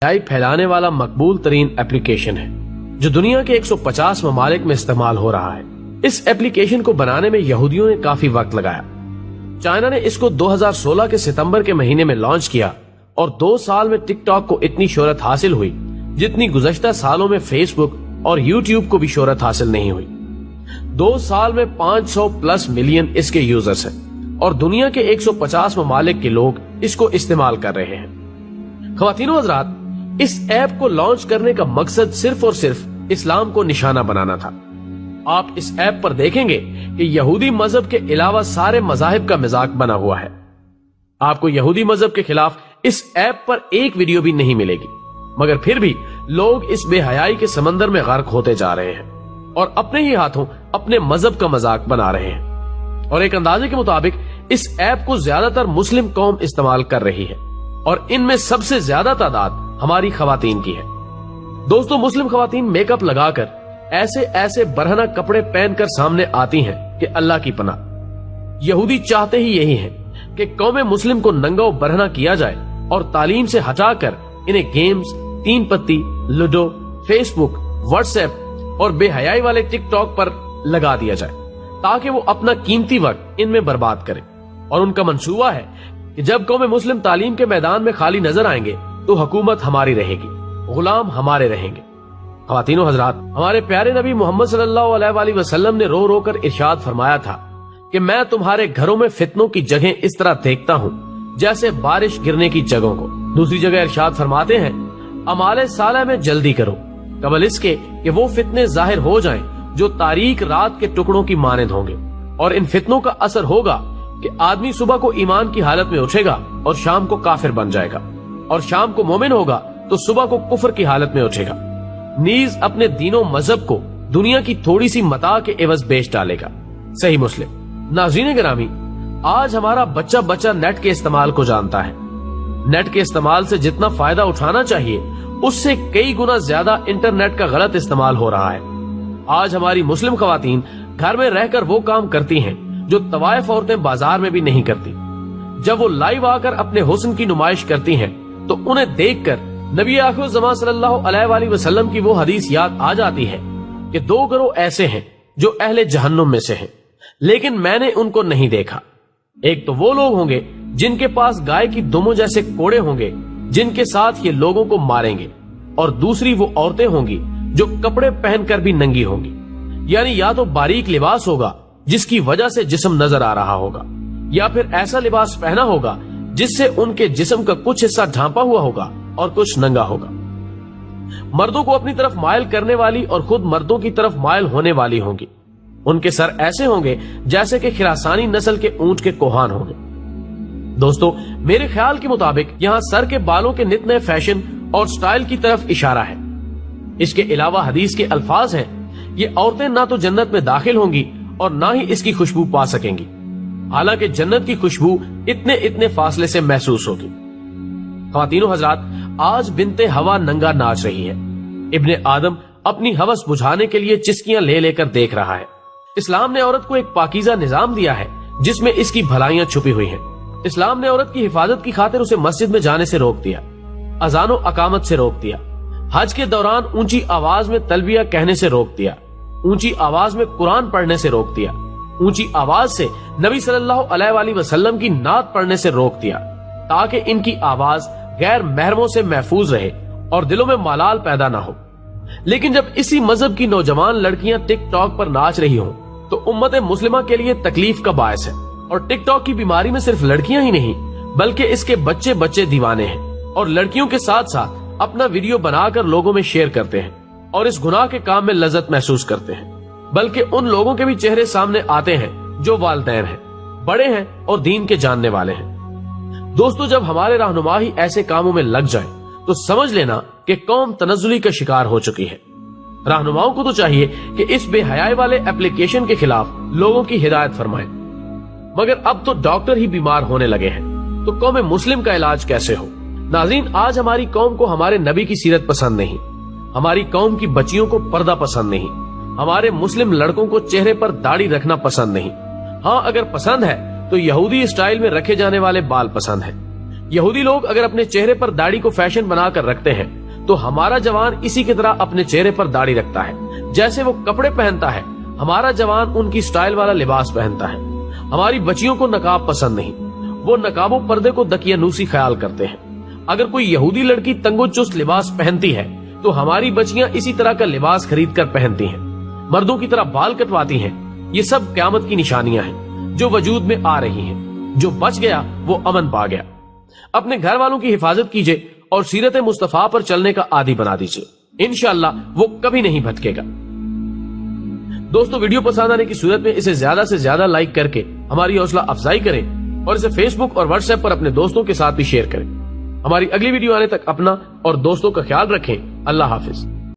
پھیلانے والا مقبول ترین اپلیکیشن ہے جو دنیا کے 150 ممالک میں استعمال ہو رہا ہے۔ اس اپلیکیشن کو بنانے میں یہودیوں نے کافی وقت لگایا۔ چائنا نے اس کو 2016 کے ستمبر کے مہینے میں لانچ کیا اور 2 سال میں ٹک ٹاک کو اتنی شہرت حاصل ہوئی جتنی گزشتہ سالوں میں فیس بک اور یوٹیوب کو بھی شہرت حاصل نہیں ہوئی۔ 2 سال میں 500+ ملین اس کے یوزرز ہیں اور دنیا کے 150 ممالک کے لوگ اس کو استعمال کر رہے ہیں۔ خواتین و حضرات، اس ایپ کو لانچ کرنے کا مقصد صرف اور صرف اسلام کو نشانہ بنانا تھا۔ آپ اس ایپ پر دیکھیں گے کہ یہودی مذہب کے علاوہ سارے مذاہب کا مذاق بنا ہوا ہے۔ آپ کو یہودی مذہب کے خلاف اس ایپ پر ایک ویڈیو بھی نہیں ملے گی، مگر پھر بھی لوگ اس بے حیائی کے سمندر میں غرق ہوتے جا رہے ہیں اور اپنے ہی ہاتھوں اپنے مذہب کا مذاق بنا رہے ہیں۔ اور ایک اندازے کے مطابق اس ایپ کو زیادہ تر مسلم قوم استعمال کر رہی ہے اور ان میں سب سے زیادہ تعداد ہماری خواتین کی ہے۔ دوستو، مسلم خواتین میک اپ لگا کر ایسے برہنہ کپڑے پہن کر سامنے آتی ہیں کہ اللہ کی پناہ۔ یہودی چاہتے ہی یہی ہیں کہ قوم مسلم کو ننگا و برہنہ کیا جائے اور تعلیم سے ہٹا کر انہیں گیمز، 3 پتی، لوڈو، فیس بک، واٹس ایپ اور بے حیائی والے ٹک ٹاک پر لگا دیا جائے تاکہ وہ اپنا قیمتی وقت ان میں برباد کریں۔ اور ان کا منصوبہ ہے کہ جب قوم مسلم تعلیم کے میدان میں خالی نظر آئیں گے تو حکومت ہماری رہے گی، غلام ہمارے رہیں گے۔ خواتین و حضرات، ہمارے پیارے نبی محمد صلی اللہ علیہ وآلہ وسلم نے رو رو کر ارشاد فرمایا تھا کہ میں تمہارے گھروں میں فتنوں کی جگہیں اس طرح دیکھتا ہوں جیسے بارش گرنے کی جگہوں کو۔ دوسری جگہ ارشاد فرماتے ہیں، اعمال صالح میں جلدی کرو قبل اس کے کہ وہ فتنے ظاہر ہو جائیں جو تاریک رات کے ٹکڑوں کی مانند ہوں گے۔ اور ان فتنوں کا اثر ہوگا کہ آدمی صبح کو ایمان کی حالت میں اٹھے گا اور شام کو کافر بن جائے گا، اور شام کو مومن ہوگا تو صبح کو کفر کی حالت میں اٹھے گا، نیز اپنے دین و مذہب کو دنیا کی تھوڑی سی متاع کے عوض بیچ ڈالے گا۔ صحیح مسلم۔ ناظرین گرامی، آج ہمارا بچہ نیٹ کے استعمال کو جانتا ہے۔ نیٹ کے استعمال سے جتنا فائدہ اٹھانا چاہیے اس سے کئی گنا زیادہ انٹرنیٹ کا غلط استعمال ہو رہا ہے۔ آج ہماری مسلم خواتین گھر میں رہ کر وہ کام کرتی ہیں جو طوائف عورتیں بازار میں بھی نہیں کرتی۔ جب وہ لائیو آ کر اپنے حسن کی نمائش کرتی ہیں تو انہیں دیکھ کر نبی آخر الزمان صلی اللہ علیہ وآلہ وسلم کی وہ حدیث یاد آ جاتی ہے کہ 2 گروہ ایسے ہیں جو اہل جہنم میں سے ہیں، لیکن میں نے ان کو نہیں دیکھا۔ ایک تو وہ لوگ ہوں گے جن کے پاس گائے کی دموں جیسے کوڑے ہوں گے جن کے ساتھ یہ لوگوں کو ماریں گے، اور دوسری وہ عورتیں ہوں گی جو کپڑے پہن کر بھی ننگی ہوں گی، یعنی یا تو باریک لباس ہوگا جس کی وجہ سے جسم نظر آ رہا ہوگا، یا پھر ایسا لباس پہنا ہوگا جس سے ان کے جسم کا کچھ حصہ ڈھانپا ہوا ہوگا اور کچھ ننگا ہوگا۔ مردوں کو اپنی طرف مائل کرنے والی اور خود مردوں کی طرف مائل ہونے والی ہوں گی۔ ان کے سر ایسے ہوں گے جیسے کہ خراسانی نسل کے اونٹ کے کوہان ہوں گے۔ دوستو، میرے خیال کے مطابق یہاں سر کے بالوں کے نت نئے فیشن اور سٹائل کی طرف اشارہ ہے۔ اس کے علاوہ حدیث کے الفاظ ہیں، یہ عورتیں نہ تو جنت میں داخل ہوں گی اور نہ ہی اس کی خوشبو پا سکیں گی، حالانکہ جنت کی خوشبو اتنے فاصلے سے محسوس ہوگی۔ خواتین و حضرات، آج بنت ہوا ننگا ناچ رہی ہے۔ ابن آدم اپنی ہوس بجھانے کے لیے چسکیاں لے کر دیکھ رہا ہے۔ اسلام نے عورت کو ایک پاکیزہ نظام دیا ہے جس میں اس کی بھلائیاں چھپی ہوئی ہیں۔ اسلام نے عورت کی حفاظت کی خاطر اسے مسجد میں جانے سے روک دیا، اذان و اقامت سے روک دیا، حج کے دوران اونچی آواز میں تلبیہ کہنے سے روک دیا، اونچی آواز میں قرآن پڑھنے سے روک دیا، اونچی آواز سے نبی صلی اللہ علیہ وآلہ وسلم کی نعت پڑھنے سے روک دیا تاکہ ان کی آواز غیر محرموں سے محفوظ رہے اور دلوں میں ملال پیدا نہ ہو۔ لیکن جب اسی مذہب کی نوجوان لڑکیاں ٹک ٹاک پر ناچ رہی ہوں تو امت مسلمہ کے لیے تکلیف کا باعث ہے۔ اور ٹک ٹاک کی بیماری میں صرف لڑکیاں ہی نہیں بلکہ اس کے بچے دیوانے ہیں اور لڑکیوں کے ساتھ ساتھ اپنا ویڈیو بنا کر لوگوں میں شیئر کرتے ہیں اور اس گناہ کے کام میں لذت محسوس کرتے ہیں۔ بلکہ ان لوگوں کے بھی چہرے سامنے آتے ہیں جو والدین ہیں، بڑے ہیں اور دین کے جاننے والے ہیں۔ دوستو، جب ہمارے رہنما ہی ایسے کاموں میں لگ جائیں تو سمجھ لینا کہ قوم تنزلی کا شکار ہو چکی ہے۔ رہنماؤں کو تو چاہیے کہ اس بے حیائی والے اپلیکیشن کے خلاف لوگوں کی ہدایت فرمائیں، مگر اب تو ڈاکٹر ہی بیمار ہونے لگے ہیں تو قوم مسلم کا علاج کیسے ہو؟ ناظرین، آج ہماری قوم کو ہمارے نبی کی سیرت پسند نہیں، ہماری قوم کی بچیوں کو پردہ پسند نہیں، ہمارے مسلم لڑکوں کو چہرے پر داڑھی رکھنا پسند نہیں۔ ہاں، اگر پسند ہے تو یہودی اسٹائل میں رکھے جانے والے بال پسند ہیں، یہودی لوگ اگر اپنے چہرے پر داڑھی کو فیشن بنا کر رکھتے ہیں تو ہمارا جوان اسی کی طرح اپنے چہرے پر داڑھی رکھتا ہے. جیسے وہ کپڑے پہنتا ہے ہمارا جوان ان کی سٹائل والا لباس پہنتا ہے. ہماری بچیوں کو نقاب پسند نہیں, وہ نقاب و پردے کو دقیانوسی خیال کرتے ہیں. اگر کوئی یہودی لڑکی تنگ و چست لباس پہنتی ہے تو ہماری بچیاں اسی طرح کا لباس خرید کر پہنتی ہیں, مردوں کی طرح بال کٹواتی ہیں. یہ سب قیامت کی نشانیاں ہیں جو وجود میں آ رہی ہیں. جو بچ گیا وہ امن پا گیا. اپنے گھر والوں کی حفاظت کیجئے اور سیرت مصطفیٰ پر چلنے کا عادی بنا دیجئے. انشاءاللہ وہ کبھی نہیں بھٹکے گا. دوستو, ویڈیو پسند آنے کی صورت میں اسے زیادہ سے زیادہ لائک کر کے ہماری حوصلہ افزائی کریں اور اسے فیس بک اور واٹس ایپ پر اپنے دوستوں کے ساتھ بھی شیئر کریں. ہماری اگلی ویڈیو آنے تک اپنا اور دوستوں کا خیال رکھیں. اللہ حافظ.